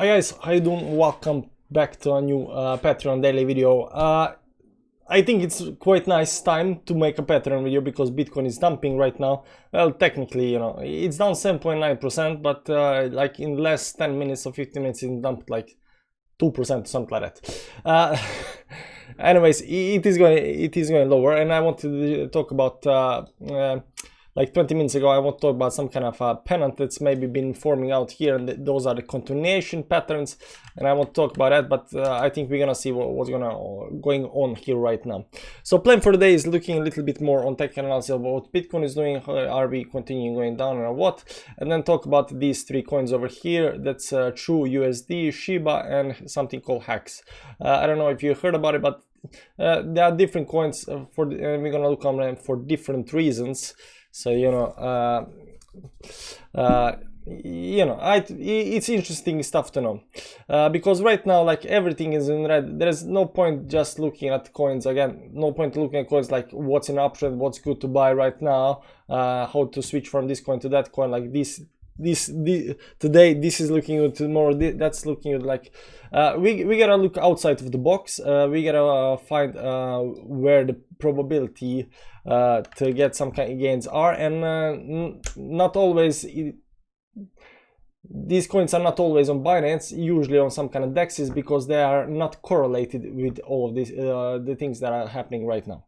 Hi guys, how you doing? Welcome back to a new Patreon daily video. I think it's quite nice time to make a Patreon video because Bitcoin is dumping right now. Well, technically, you know, it's down 7.9%, but like in the last 10 minutes or 15 minutes, it dumped like 2%, something like that. Anyways, it is going lower, and I want to talk about like 20 minutes ago, I want to talk about some kind of pennant that's maybe been forming out here, and those are the continuation patterns, and I want to talk about that, but I think we're gonna see what's going on here right now. So plan for the day is looking a little bit more on tech analysis of what Bitcoin is doing, are we continuing going down or what, and then talk about these three coins over here. That's True USD, Shiba, and something called Hex. I don't know if you heard about it, but there are different coins and we're gonna look on them for different reasons. So it's interesting stuff to know, because right now, like, everything is in red. There's no point just looking at coins again. No point looking at coins like what's in uptrend, what's good to buy right now, how to switch from this coin to that coin. Like this today this is looking good, tomorrow that's looking good. Like we gotta look outside of the box. We gotta find where the probability to get some kind of gains are, and not always these coins are not always on Binance, usually on some kind of DEXs, because they are not correlated with all of these the things that are happening right now.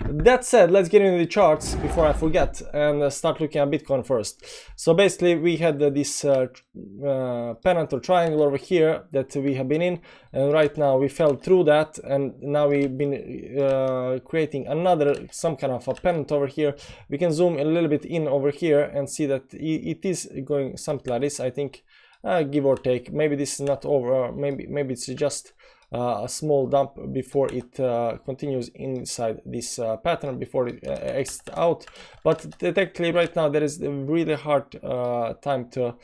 That said, let's get into the charts before I forget and start looking at Bitcoin first. So basically we had this pennant or triangle over here that we have been in, and right now we fell through that, and now we've been creating some kind of a pennant over here. We can zoom a little bit in over here and see that it is going something like this. I think give or take, maybe this is not over, maybe it's just a small dump before it continues inside this pattern, before it exits out. But technically right now there is a really hard time to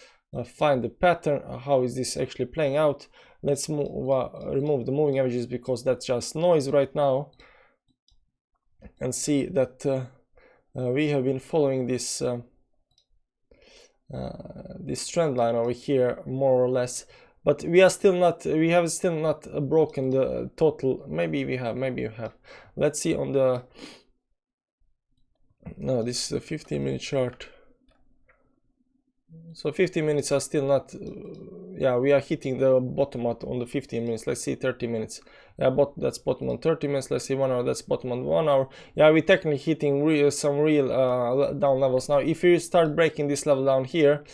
find the pattern. How is this actually playing out? Let's remove the moving averages, because that's just noise right now, and see that we have been following this this trend line over here more or less, but we have still not broken the total. Maybe we have. Let's see on the, no, this is a 15-minute chart. So 15 minutes are still not, yeah, we are hitting the bottom on the 15 minutes. Let's see 30 minutes. Yeah, but that's bottom on 30 minutes. Let's see 1 hour, that's bottom on 1 hour. Yeah, we're technically hitting some real down levels. Now if you start breaking this level down here,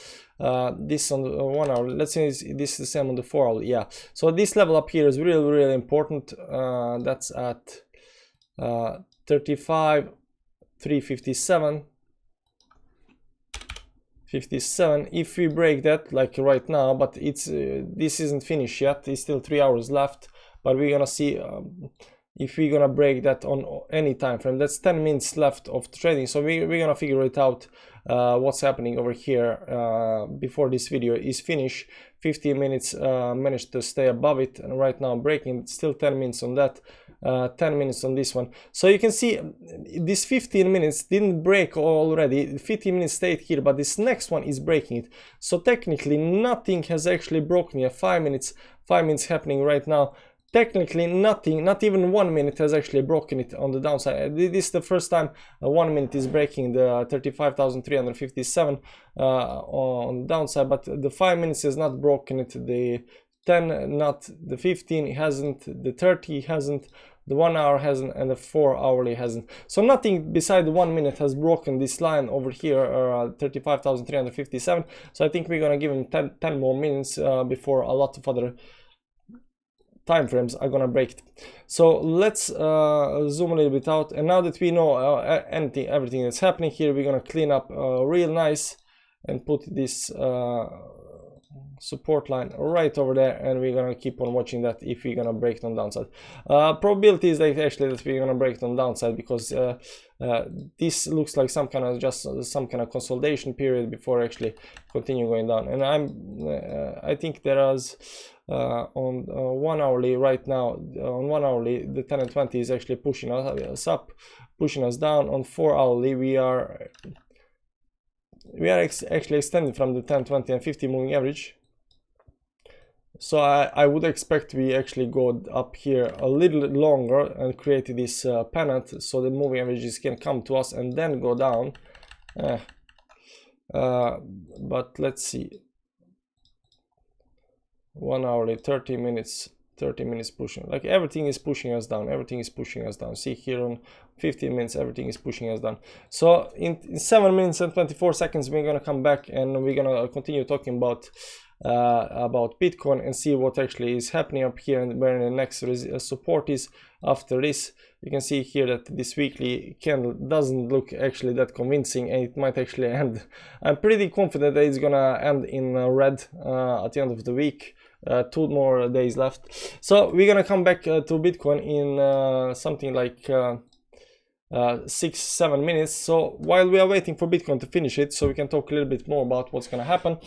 this on the 1 hour, let's say this is the same on the 4 hour. Yeah, so this level up here is really important. That's at 35,357. 57. If we break that, like right now, but it's this isn't finished yet, it's still 3 hours left, but we're gonna see if we're gonna break that on any time frame. That's 10 minutes left of trading, so we're gonna figure it out what's happening over here before this video is finished. 15 minutes managed to stay above it, and right now breaking. Still 10 minutes on that, 10 minutes on this one. So you can see this 15 minutes didn't break already. 15 minutes stayed here, but this next one is breaking it. So technically nothing has actually broken yet. 5 minutes happening right now. Technically nothing, not even 1 minute has actually broken it on the downside. This is the first time 1 minute is breaking the 35,357 on the downside, but the 5 minutes has not broken it. The 10, not the 15 hasn't, the 30 hasn't, the 1 hour hasn't, and the 4 hourly hasn't. So nothing beside the 1 minute has broken this line over here, 35,357. So I think we're gonna give him 10 more minutes before a lot of other time frames are gonna break it. So let's zoom a little bit out, and now that we know everything that's happening here, we're gonna clean up real nice and put this support line right over there, and we're gonna keep on watching that if we're gonna break it on downside. Probability is that actually that we're gonna break it on downside, because this looks like some kind of consolidation period before actually continue going down. And I think there is on 1 hourly right now, on 1 hourly the 10 and 20 is actually pushing us up, pushing us down. On 4 hourly we are actually extending from the 10, 20 and 50 moving average. So I would expect we actually go up here a little longer and create this pennant so the moving averages can come to us and then go down. But let's see. 1 hourly, 30 minutes pushing. Like everything is pushing us down. Everything is pushing us down. See here on 15 minutes, everything is pushing us down. So in 7 minutes and 24 seconds, we're gonna come back and we're gonna continue talking about Bitcoin and see what actually is happening up here and where the next support is after this. You can see here that this weekly candle doesn't look actually that convincing, and it might actually end. I'm pretty confident that it's gonna end in red at the end of the week. 2 more days left. So we're gonna come back to Bitcoin in something like 6-7 minutes. So while we are waiting for Bitcoin to finish it, so we can talk a little bit more about what's gonna happen.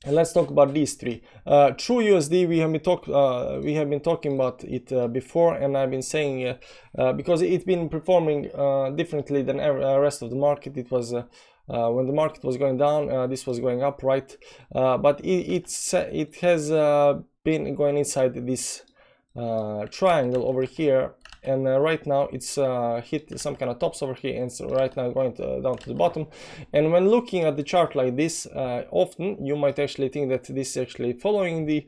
And let's talk about these three. True USD, we have been talking about it before, and I've been saying because it's been performing differently than the rest of the market. It was when the market was going down, this was going up, right? But it has been going inside this triangle over here, and right now it's hit some kind of tops over here, and so right now going down to the bottom. And when looking at the chart like this, often you might actually think that this is actually following the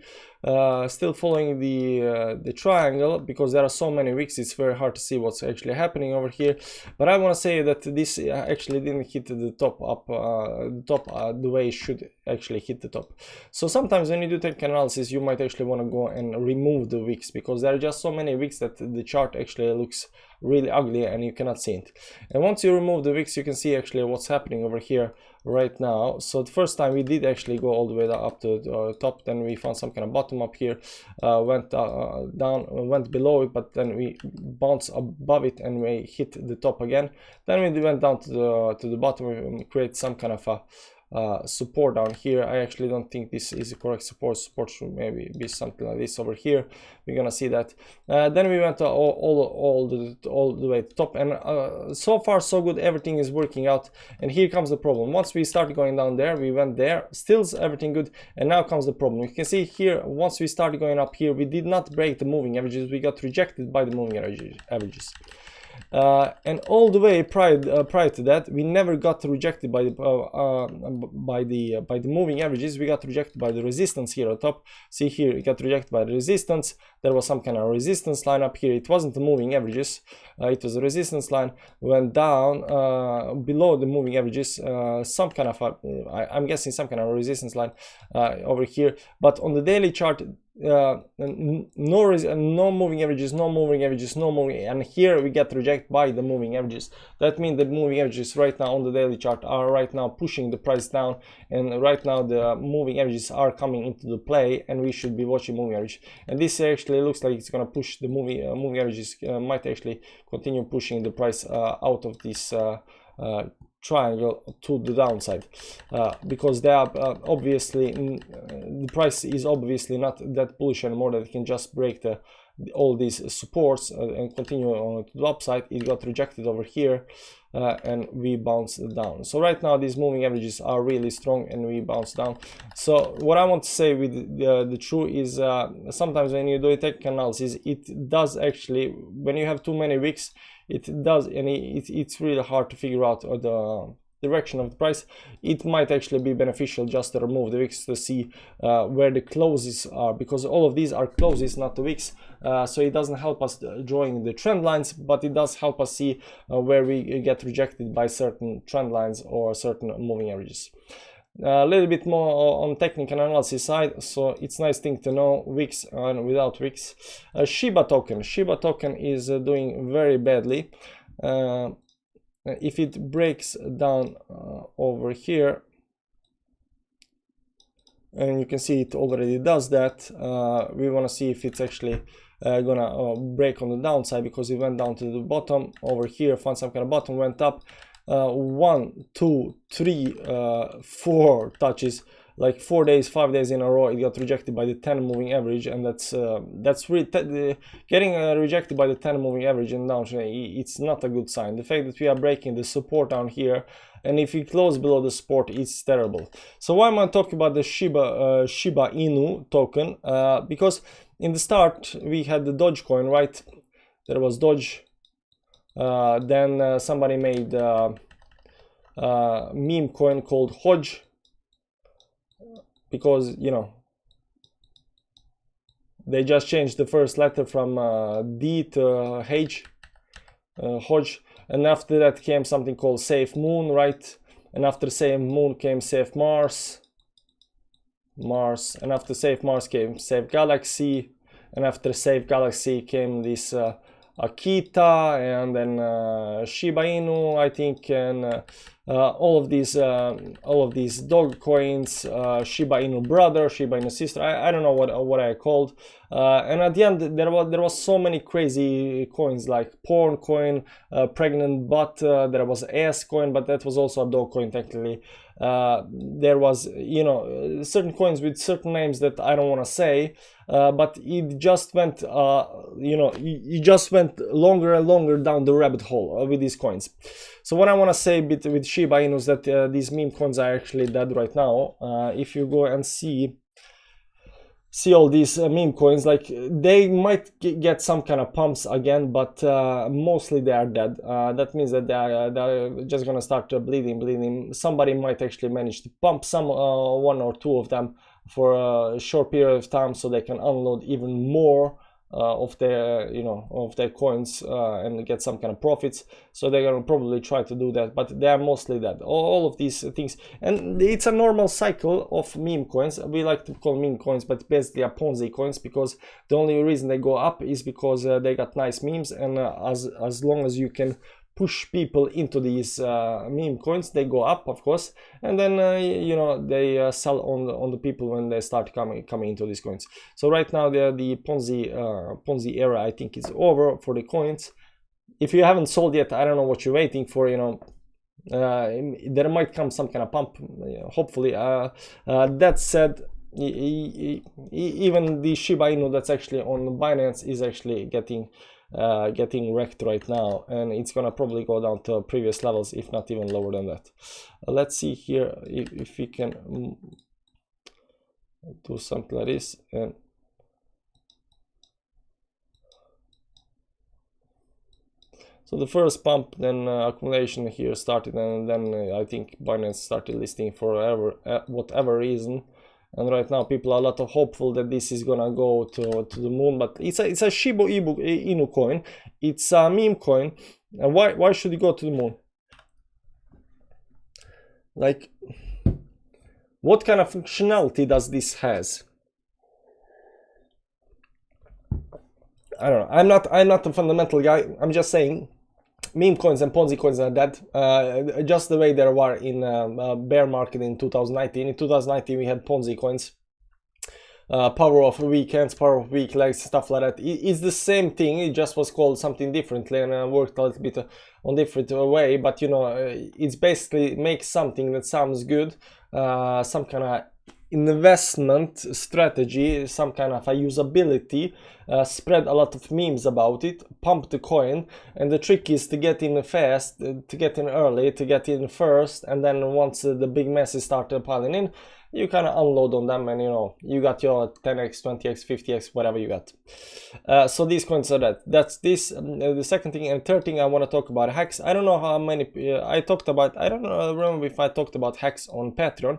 still following the triangle, because there are so many wicks. It's very hard to see what's actually happening over here. But I want to say that this actually didn't hit the top up the way it should actually hit the top. So sometimes when you do technical analysis, you might actually want to go and remove the wicks, because there are just so many wicks that the chart actually looks really ugly and you cannot see it. And once you remove the wicks, you can see actually what's happening over here right now. So the first time we did actually go all the way up to the top, then we found some kind of bottom up here, went down, went below it, but then we bounced above it and we hit the top again. Then we went down to the bottom and create some kind of a support down here. I actually don't think this is a correct support. Support should maybe be something like this over here. We're gonna see that. Then we went all the way to the top, and so far so good. Everything is working out. And here comes the problem. Once we started going down there, we went there, still everything good, and now comes the problem. You can see here, once we started going up here, we did not break the moving averages. We got rejected by the moving averages. And all the way prior to that, we never got rejected by the moving averages. We got rejected by the resistance here at top. See here, it got rejected by the resistance. There was some kind of resistance line up here. It wasn't the moving averages. It was a resistance line. Went down below the moving averages. Some kind of I'm guessing some kind of resistance line over here. But on the daily chart, no moving averages, and here we get rejected by the moving averages. That means the moving averages right now on the daily chart are right now pushing the price down, and right now the moving averages are coming into the play, and we should be watching moving average. And this actually looks like it's gonna push the moving averages, might actually continue pushing the price out of this triangle to the downside, because they are obviously the price is obviously not that bullish anymore that it can just break all these supports and continue on to the upside. It got rejected over here, and we bounced down. So right now these moving averages are really strong and we bounce down. So what I want to say with the true is sometimes when you do a technical analysis, it does actually, when you have too many wicks, it does, and it's really hard to figure out the direction of the price. It might actually be beneficial just to remove the wicks to see where the closes are, because all of these are closes, not the wicks. So it doesn't help us drawing the trend lines, but it does help us see where we get rejected by certain trend lines or certain moving averages. A little bit more on technical analysis side, so it's nice thing to know wicks and without wicks. Shiba token is doing very badly. If it breaks down over here, and you can see it already does that, we want to see if it's actually gonna break on the downside, because it went down to the bottom over here, found some kind of bottom, went up 1, 2, 3, 4 touches, like 4 days, 5 days in a row it got rejected by the 10 moving average, and that's really getting rejected by the 10 moving average in downtrend. It's not a good sign. The fact that we are breaking the support down here, and if we close below the support, it's terrible. So why am I talking about the Shiba Inu token? Because in the start we had the Dogecoin, right? There was Doge. Then somebody made meme coin called Hodge, because you know they just changed the first letter from D to H, Hodge. And after that came something called Safe Moon, right? And after Safe Moon came Safe Mars, and after Safe Mars came Safe Galaxy, and after Safe Galaxy came this Akita, and then Shiba Inu, I think, and all of these dog coins, Shiba Inu brother, Shiba Inu sister. I don't know what I called. And at the end there was so many crazy coins, like porn coin, pregnant butt. There was ass coin, but that was also a dog coin technically. There was, you know, certain coins with certain names that I don't want to say, but it just went, you know, it just went longer and longer down the rabbit hole with these coins. So what I want to say with Shiba Inu is that these meme coins are actually dead right now. If you go and see all these meme coins, like they might get some kind of pumps again, but mostly they are dead. That means that they're just gonna start bleeding. Somebody might actually manage to pump some one or two of them for a short period of time, so they can unload even more of their, you know, of their coins and get some kind of profits. So they're gonna probably try to do that, but they are mostly dead, all of these things. And it's a normal cycle of meme coins. We like to call meme coins, but basically are Ponzi coins, because the only reason they go up is because they got nice memes, and as long as you can push people into these meme coins, they go up, of course, and then you know, they sell on the people when they start coming into these coins. So right now the Ponzi era, I think, is over for the coins. If you haven't sold yet, I don't know what you're waiting for. You know, there might come some kind of pump, hopefully. That said, even the Shiba Inu that's actually on Binance is actually getting wrecked right now, and it's gonna probably go down to previous levels, if not even lower than that. Let's see here if we can do something like this. And so the first pump, then accumulation here started, and then I think Binance started listing for whatever reason. And right now people are a lot of hopeful that this is gonna go to the moon, but it's a Shiba Inu coin. It's a meme coin. And why should it go to the moon? Like, what kind of functionality does this has? I don't know. I'm not a fundamental guy. I'm just saying meme coins and Ponzi coins are dead, just the way there were in bear market in 2019. In 2019 we had Ponzi coins, power of weekends, power of weak legs, stuff like that. It's the same thing, it just was called something differently and worked a little bit on different way, but you know, it's basically make something that sounds good, some kind of investment strategy, some kind of a usability, spread a lot of memes about it, pump the coin, and the trick is to get in fast, to get in early, to get in first, and then once the big masses start piling in, you kind of unload on them, and you know, you got your 10x, 20x, 50x, whatever you got. So these coins are that. That's this. The second thing. And third thing I want to talk about hacks. I don't know how many I talked about. I don't remember if I talked about hacks on Patreon,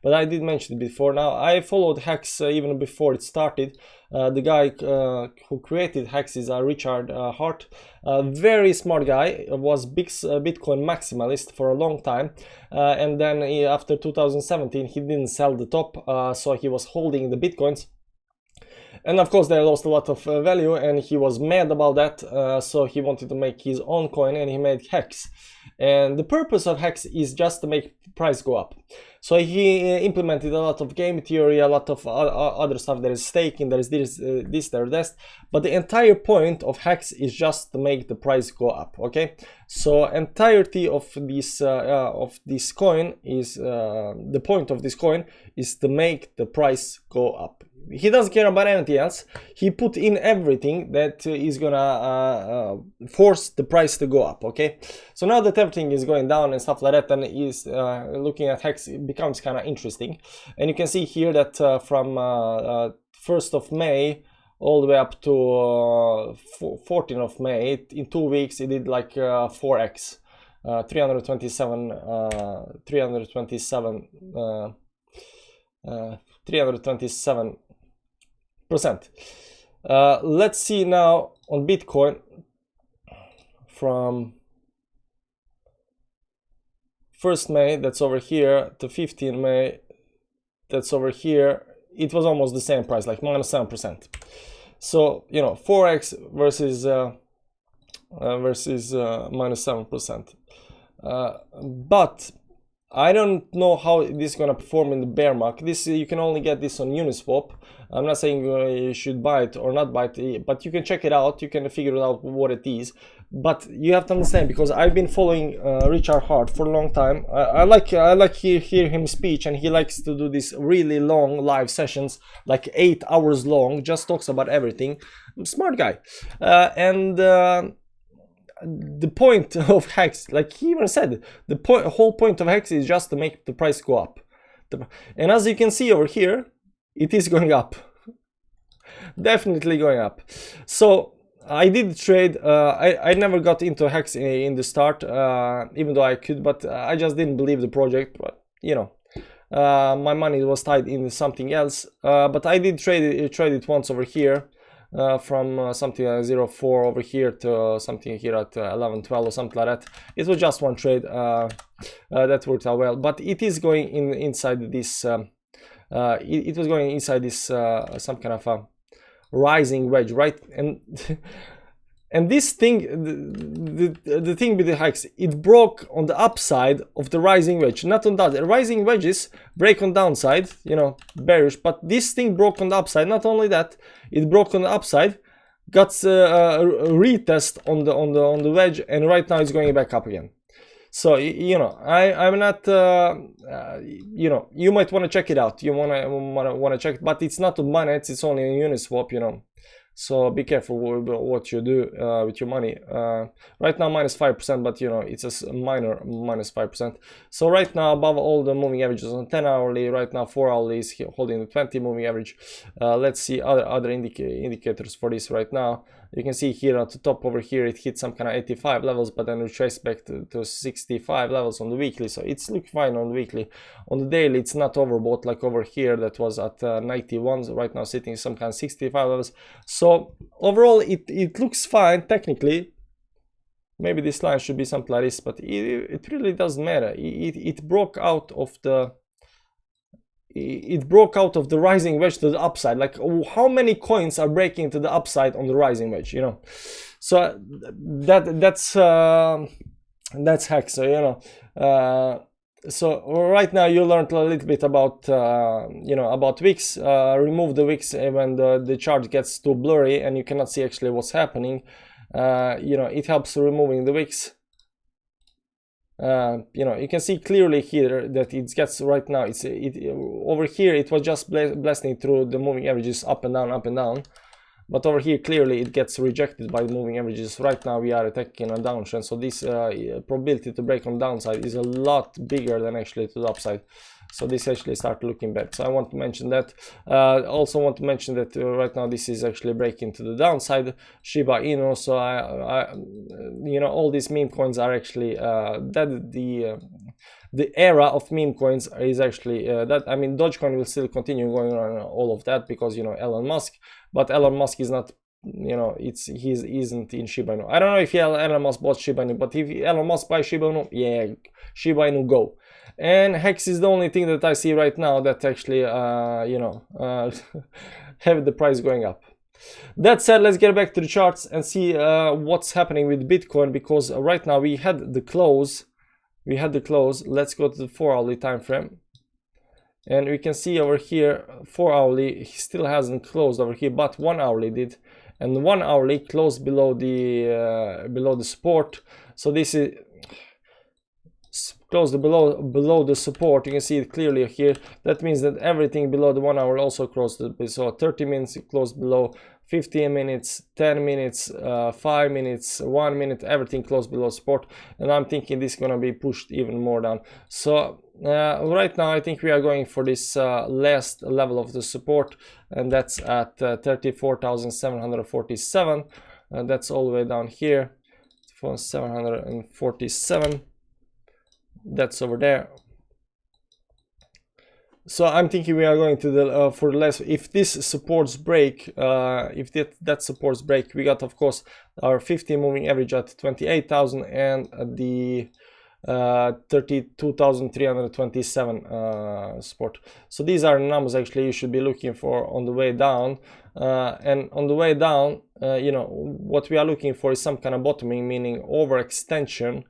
but I did mention it before. Now, I followed Hex even before it started. The guy who created Hex is Richard Hart. A very smart guy, was big Bitcoin maximalist for a long time. And then after 2017, he didn't sell the top, so he was holding the Bitcoins. And of course they lost a lot of value, and he was mad about that, so he wanted to make his own coin, and he made Hex. And the purpose of Hex is just to make price go up. So he implemented a lot of game theory, a lot of other stuff. There is staking, there is this, there, that. But the entire point of Hex is just to make the price go up. Okay, so entirety of this coin is the point of this coin is to make the price go up. He doesn't care about anything else. He put in everything that is gonna force the price to go up. Okay, so now that everything is going down and stuff like that, and is looking at Hex, it becomes kind of interesting. And you can see here that from 1st of May all the way up to 14th of May, in 2 weeks it did like 4x, 327 percent. Let's see now on Bitcoin from 1st May, that's over here, to 15th May, that's over here. It was almost the same price, like minus 7%. So, you know, 4x versus minus 7%. But I don't know how this is gonna perform in the bear market. This, you can only get this on Uniswap. I'm not saying you should buy it or not buy it, but you can check it out. You can figure out what it is. But you have to understand, because I've been following Richard Hart for a long time. I like hear him speech, and he likes to do these really long live sessions, like 8 hours long. Just talks about everything. Smart guy, and. The point of Hex, like he even said, the whole point of Hex is just to make the price go up. And as you can see over here, it is going up. Definitely going up. So I did trade. I never got into Hex in the start, even though I could, but I just didn't believe the project. But you know, my money was tied in something else. But I did trade it once over here. From something at 0.4 over here to something here at 11.12 or something like that. It was just one trade that worked out well, but it is going inside this. It was going inside this some kind of a rising wedge, right? And and this thing, the thing with the Hex, it broke on the upside of the rising wedge, not on that. The rising wedges break on downside, you know, bearish, but this thing broke on the upside. Not only that, it broke on the upside, got a retest on the wedge, and right now it's going back up again. So you know, I'm not you know, you might want to check it out. You wanna check it, but it's not on Binance, it's only on Uniswap, you know. So be careful what you do with your money. Right now minus 5%, but you know, it's a minor minus 5%. So right now above all the moving averages on 10 hourly, right now 4 hourly is holding the 20 moving average. Let's see other indicators for this right now. You can see here at the top over here, it hit some kind of 85 levels, but then retraced back to 65 levels on the weekly. So it's looking fine on the weekly. On the daily, it's not overbought like over here that was at 91. So right now sitting some kind of 65 levels. So overall, it looks fine technically. Maybe this line should be something like this, but it really doesn't matter. It broke out of the. It broke out of the rising wedge to the upside. Like, how many coins are breaking to the upside on the rising wedge, you know? So that's Hex. So you know, so right now you learned a little bit about you know, about wicks. Remove the wicks when the chart gets too blurry and you cannot see actually what's happening. You know, it helps removing the wicks. You know, you can see clearly here that it gets right now. Over here it was just blasting through the moving averages up and down, but over here clearly it gets rejected by the moving averages. Right now we are attacking a downtrend, so this probability to break on downside is a lot bigger than actually to the upside. So this actually started looking bad. So I want to mention that. Also want to mention that right now this is actually breaking to the downside. Shiba Inu. So you know, all these meme coins are actually the era of meme coins is actually that. I mean, Dogecoin will still continue going on all of that because, you know, Elon Musk. But Elon Musk is not, you know, he isn't in Shiba Inu. I don't know if Elon Musk bought Shiba Inu, but if Elon Musk buys Shiba Inu, yeah, Shiba Inu go. And Hex is the only thing that I see right now that actually, you know, have the price going up. That said, let's get back to the charts and see what's happening with Bitcoin, because right now we had the close. Let's go to the 4-hourly time frame, and we can see over here 4-hourly still hasn't closed over here, but 1-hourly did, and 1-hourly closed below the support. So this is closed below the support. You can see it clearly here. That means that everything below the 1 hour also closed. So 30 minutes closed below, 15 minutes, 10 minutes, 5 minutes, 1 minute, everything closed below support. And I'm thinking this is gonna be pushed even more down. So right now I think we are going for this last level of the support, and that's at 34,747. That's all the way down here for 747. That's over there. So I'm thinking we are going to the for the less. If this supports break, if that supports break, we got of course our 50 moving average at 28,000 and the 32,327 support. So these are numbers actually you should be looking for on the way down. And on the way down, you know, what we are looking for is some kind of bottoming, meaning overextension,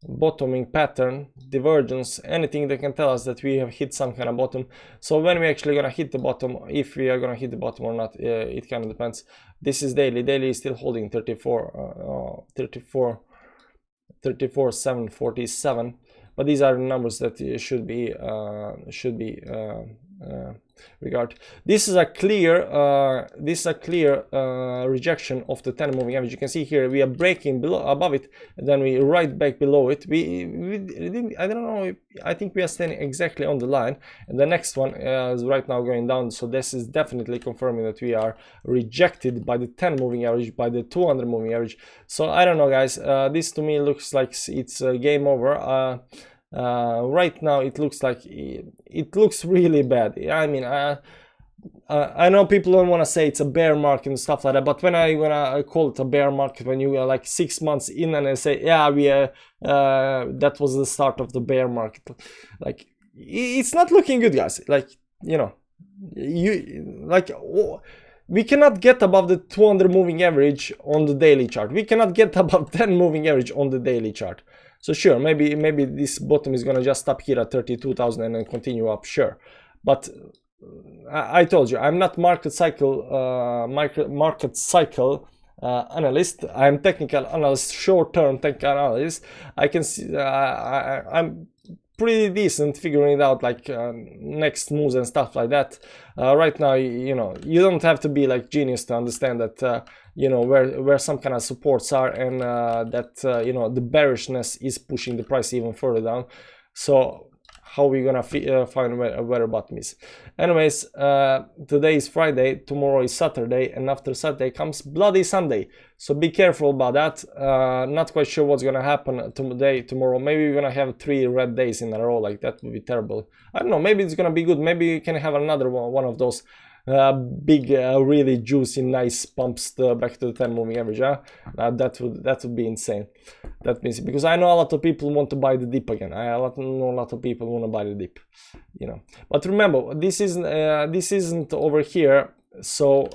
bottoming pattern, divergence, anything that can tell us that we have hit some kind of bottom. So when we're actually gonna hit the bottom, if we are gonna hit the bottom or not, it kind of depends. This is daily. Daily is still holding 34,747, but these are the numbers that should be regard. This is a clear rejection of the 10 moving average. You can see here we are breaking above it, and then we right back below it. We didn't, I don't know, I think we are standing exactly on the line, and the next one is right now going down. So this is definitely confirming that we are rejected by the 10 moving average, by the 200 moving average. So I don't know, guys, this to me looks like it's game over. Right now it looks like it looks really bad. I mean, I know people don't want to say it's a bear market and stuff like that, but when I call it a bear market, when you are like 6 months in and I say, yeah, that was the start of the bear market, like it's not looking good, guys. Like, you know, we cannot get above the 200 moving average on the daily chart. We cannot get above 10 moving average on the daily chart. So sure, maybe this bottom is gonna just stop here at 32,000 and then continue up, sure. But I told you, I'm not market cycle analyst. I'm technical analyst, short-term technical analyst. I can see I'm pretty decent figuring it out, like next moves and stuff like that. Right now, you know, you don't have to be like genius to understand that you know where some kind of supports are, and that you know, the bearishness is pushing the price even further down. So how are we gonna find where a bottom is? Anyways, today is Friday, tomorrow is Saturday, and after Saturday comes bloody Sunday. So be careful about that. Not quite sure what's gonna happen today, tomorrow. Maybe we're gonna have 3 red days in a row. Like, that would be terrible. I don't know, maybe it's gonna be good. Maybe you can have another one of those big really juicy nice pumps back to the 10 moving average. That would be insane. That means, because I know a lot of people want to buy the dip again. I know a lot of people want to buy the dip, you know. But remember, this isn't over here. So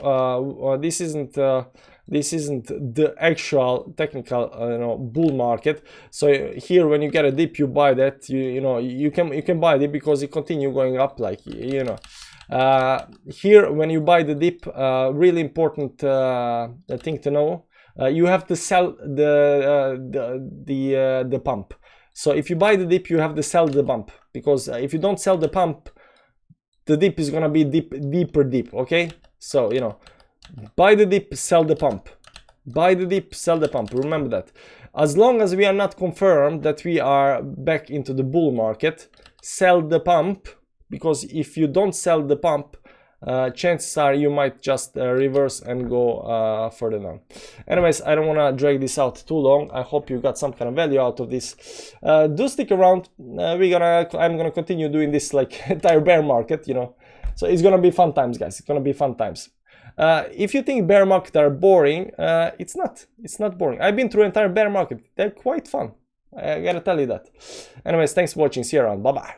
this isn't the actual technical you know, bull market. So here when you get a dip, you buy that. You know, you can buy it because it continue going up, like, you know. Here when you buy the dip, really important thing to know, you have to sell the pump. So if you buy the dip, you have to sell the pump, because if you don't sell the pump, the dip is gonna be deeper dip. Okay, so you know, buy the dip, sell the pump. Buy the dip, sell the pump. Remember that. As long as we are not confirmed that we are back into the bull market, sell the pump. Because if you don't sell the pump, chances are you might just reverse and go further down. Anyways, I don't want to drag this out too long. I hope you got some kind of value out of this. Do stick around. I'm gonna continue doing this like entire bear market, you know. So it's gonna be fun times, guys. It's gonna be fun times. If you think bear market are boring, it's not. It's not boring. I've been through entire bear market. They're quite fun. I gotta tell you that. Anyways, thanks for watching. See you around. Bye bye.